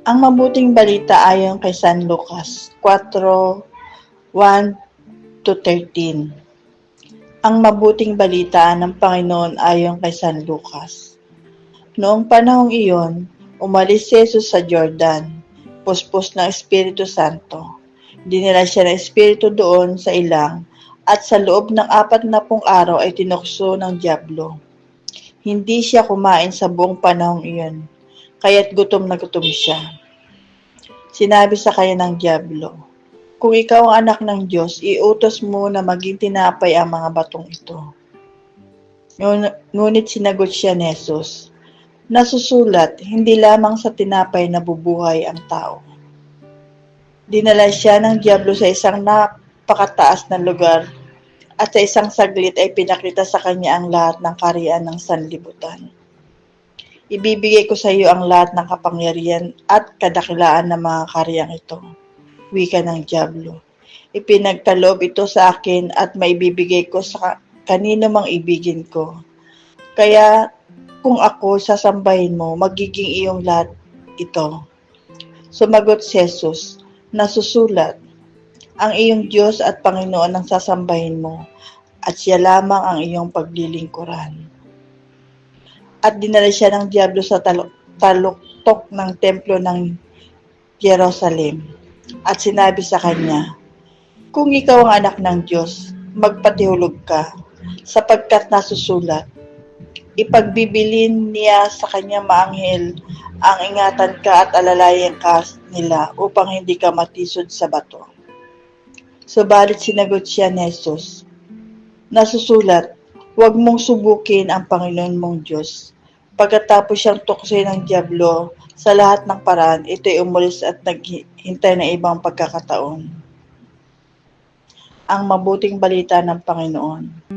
Ang mabuting balita ayon kay San Lucas 4:1-13. Ang mabuting balita ng Panginoon ayon kay San Lucas. Noong panahong iyon, umalis si Jesus sa Jordan, puspos ng Espiritu Santo. Dinala siya ng Espiritu doon sa ilang at sa loob ng 40 araw ay tinukso ng dyablo. Hindi siya kumain sa buong panahong iyon, kaya't gutom na gutom siya. Sinabi sa kanya ng dyablo, "Kung ikaw ang anak ng Diyos, iutos mo na maging tinapay ang mga batong ito." Ngunit sinagot siya ni Jesus, "Nasusulat, hindi lamang sa tinapay nabubuhay ang tao." Dinala siya ng dyablo sa isang napakataas na lugar at sa isang saglit ay pinakita sa kanya ang lahat ng kaharian ng sanlibutan. "Ibibigay ko sa iyo ang lahat ng kapangyarihan at kadakilaan ng mga kahariang ito," wika ng dyablo. "Ipinagkaloob ito sa akin at maibibigay ko sa kanino mang ibigin ko. Kaya kung ako sasambahin mo, magiging iyong lahat ito." Sumagot si Jesus, "Nasusulat, ang iyong Diyos at Panginoon ang sasambahin mo, at siya lamang ang iyong paglilingkuran." At dinala siya ng dyablo sa taluktok ng templo ng Jerusalem at sinabi sa kanya, "Kung ikaw ang anak ng Diyos, magpatihulog ka, sapagkat nasusulat, ipagbibilin niya sa kanyang maanghel ang ingatan ka at alalayan ka nila upang hindi ka matisod sa bato." Subalit sinagot siya ni Jesus, "Nasusulat, huwag mong subukin ang Panginoon mong Diyos." Pagkatapos siyang tuksoin ng dyablo sa lahat ng paraan, ito'y umalis at naghintay ng ibang pagkakataon. Ang mabuting balita ng Panginoon.